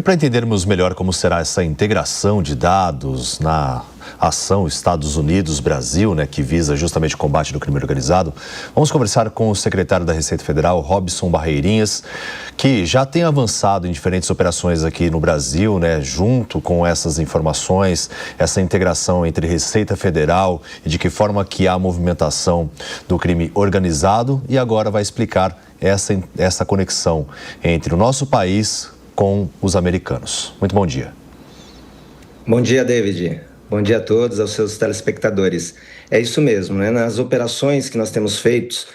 E para entendermos melhor como será essa integração de dados na ação Estados Unidos-Brasil, que visa justamente o combate do crime organizado, vamos conversar com o secretário da Receita Federal, Robson Barreirinhas, que já tem avançado em diferentes operações aqui no Brasil, junto com essas informações, essa integração entre Receita Federal e de que forma que há a movimentação do crime organizado, e agora vai explicar essa conexão entre o nosso país com os americanos. Muito bom dia. Bom dia, David. Bom dia a todos, aos seus telespectadores. É isso mesmo, Nas operações que nós temos feito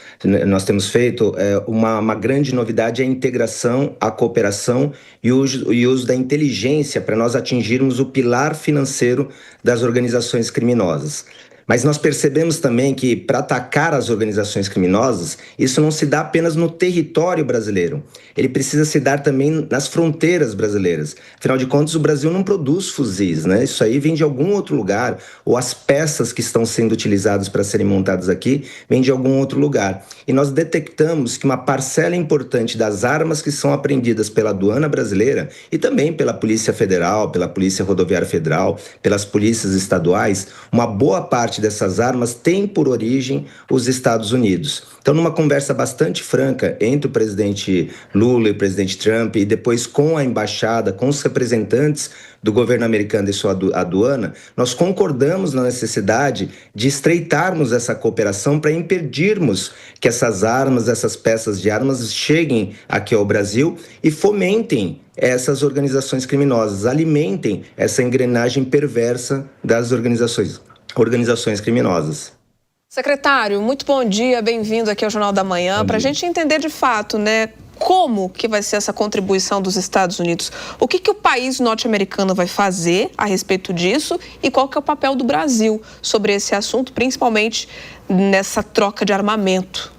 uma grande novidade é a integração, a cooperação e o uso da inteligência para nós atingirmos o pilar financeiro das organizações criminosas. Mas nós percebemos também que, para atacar as organizações criminosas, isso não se dá apenas no território brasileiro. Ele precisa se dar também nas fronteiras brasileiras. Afinal de contas, o Brasil não produz fuzis, Isso aí vem de algum outro lugar, ou as peças que estão sendo utilizadas para serem montadas aqui vêm de algum outro lugar. E nós detectamos que uma parcela importante das armas que são apreendidas pela aduana brasileira e também pela Polícia Federal, pela Polícia Rodoviária Federal, pelas polícias estaduais, uma boa parte dessas armas tem por origem os Estados Unidos. Então, numa conversa bastante franca entre o presidente Lula e o presidente Trump, e depois com a embaixada, com os representantes do governo americano e sua aduana, nós concordamos na necessidade de estreitarmos essa cooperação para impedirmos que essas armas, essas peças de armas cheguem aqui ao Brasil e fomentem essas organizações criminosas, alimentem essa engrenagem perversa das organizações criminosas. Secretário, muito bom dia, bem-vindo aqui ao Jornal da Manhã. Para a gente entender de fato, como que vai ser essa contribuição dos Estados Unidos? O que o país norte-americano vai fazer a respeito disso e qual que é o papel do Brasil sobre esse assunto, principalmente nessa troca de armamento?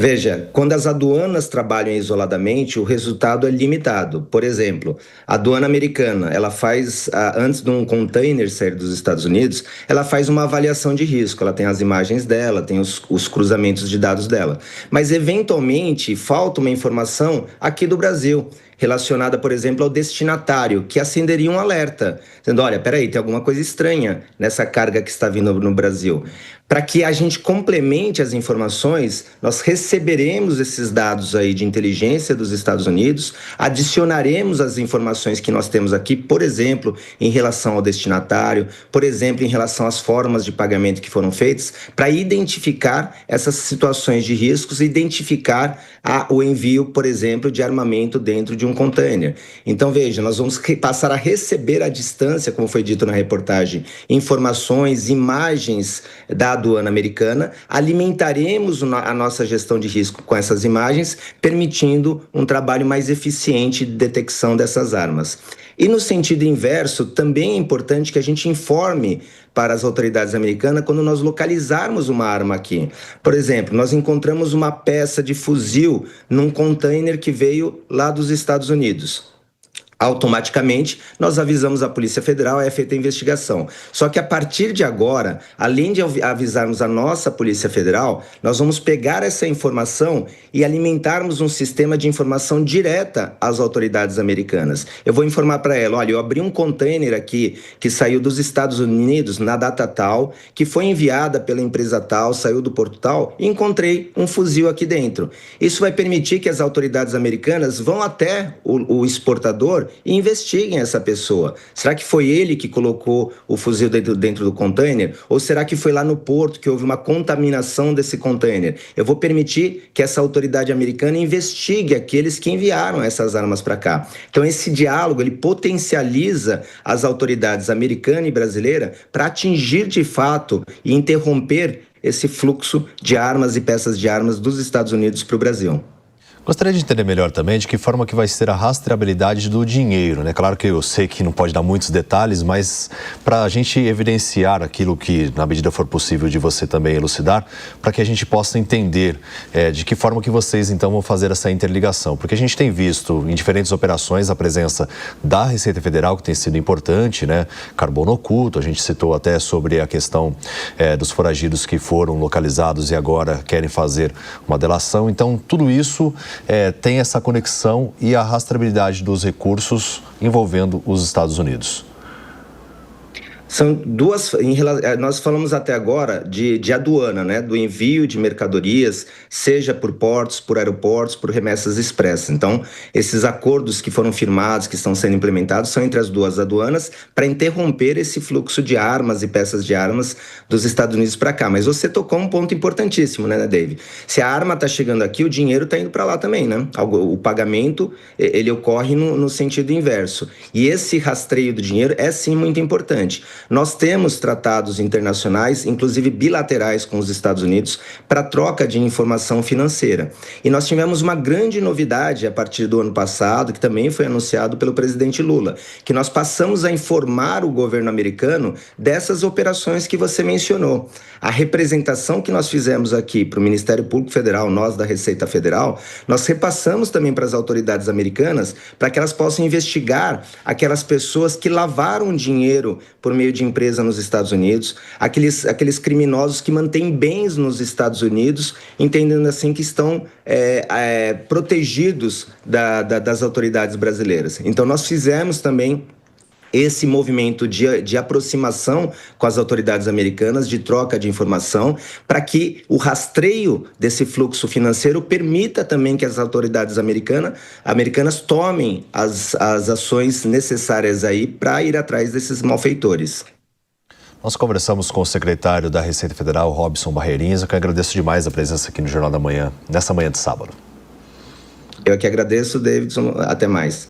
Veja, quando as aduanas trabalham isoladamente, o resultado é limitado. Por exemplo, a aduana americana, ela faz, antes de um container sair dos Estados Unidos, ela faz uma avaliação de risco. Ela tem as imagens dela, tem os cruzamentos de dados dela. Mas, eventualmente, falta uma informação aqui do Brasil, relacionada, por exemplo, ao destinatário, que acenderia um alerta, dizendo, olha, peraí, tem alguma coisa estranha nessa carga que está vindo no Brasil. Para que a gente complemente as informações, nós receberemos esses dados aí de inteligência dos Estados Unidos, adicionaremos as informações que nós temos aqui, por exemplo, em relação ao destinatário, por exemplo, em relação às formas de pagamento que foram feitas, para identificar essas situações de riscos e identificar o envio, por exemplo, de armamento dentro de um container. Então, veja, nós vamos passar a receber à distância, como foi dito na reportagem, informações, imagens da aduana americana, alimentaremos a nossa gestão de risco com essas imagens, permitindo um trabalho mais eficiente de detecção dessas armas. E no sentido inverso, também é importante que a gente informe para as autoridades americanas quando nós localizarmos uma arma aqui. Por exemplo, nós encontramos uma peça de fuzil num container que veio lá dos Estados Unidos. Automaticamente, nós avisamos a Polícia Federal, é feita a investigação. Só que a partir de agora, além de avisarmos a nossa Polícia Federal, nós vamos pegar essa informação e alimentarmos um sistema de informação direta às autoridades americanas. Eu vou informar para ela, olha, eu abri um container aqui que saiu dos Estados Unidos na data tal, que foi enviada pela empresa tal, saiu do porto tal, e encontrei um fuzil aqui dentro. Isso vai permitir que as autoridades americanas vão até o exportador e investiguem essa pessoa. Será que foi ele que colocou o fuzil dentro do container? Ou será que foi lá no porto que houve uma contaminação desse container? Eu vou permitir que essa autoridade americana investigue aqueles que enviaram essas armas para cá. Então, esse diálogo, ele potencializa as autoridades americana e brasileira para atingir de fato e interromper esse fluxo de armas e peças de armas dos Estados Unidos para o Brasil. Gostaria de entender melhor também de que forma que vai ser a rastreabilidade do dinheiro, Claro que eu sei que não pode dar muitos detalhes, mas para a gente evidenciar aquilo que, na medida for possível, de você também elucidar, para que a gente possa entender de que forma que vocês, então, vão fazer essa interligação. Porque a gente tem visto em diferentes operações a presença da Receita Federal, que tem sido importante, Carbono oculto, a gente citou até sobre a questão dos foragidos que foram localizados e agora querem fazer uma delação. Então, tudo isso tem essa conexão e a rastreabilidade dos recursos envolvendo os Estados Unidos? São duas, nós falamos até agora de aduana, né? Do envio de mercadorias, seja por portos, por aeroportos, por remessas expressas. Então, esses acordos que foram firmados, que estão sendo implementados, são entre as duas aduanas para interromper esse fluxo de armas e peças de armas dos Estados Unidos para cá. Mas você tocou um ponto importantíssimo, né, Dave? Se a arma está chegando aqui, o dinheiro está indo para lá também, né? O pagamento, ele ocorre no sentido inverso. E esse rastreio do dinheiro é, sim, muito importante. Nós temos tratados internacionais, inclusive bilaterais com os Estados Unidos, para troca de informação financeira. E nós tivemos uma grande novidade a partir do ano passado, que também foi anunciado pelo presidente Lula, que nós passamos a informar o governo americano dessas operações que você mencionou. A representação que nós fizemos aqui para o Ministério Público Federal, nós da Receita Federal, nós repassamos também para as autoridades americanas para que elas possam investigar aquelas pessoas que lavaram dinheiro por meio de empresa nos Estados Unidos, aqueles criminosos que mantêm bens nos Estados Unidos, entendendo assim que estão protegidos das autoridades brasileiras. Então, nós fizemos também esse movimento de aproximação com as autoridades americanas, de troca de informação, para que o rastreio desse fluxo financeiro permita também que as autoridades americanas tomem as ações necessárias aí para ir atrás desses malfeitores. Nós conversamos com o secretário da Receita Federal, Robson Barreirinhas, que eu agradeço demais a presença aqui no Jornal da Manhã, nessa manhã de sábado. Eu que agradeço, Davidson. Até mais.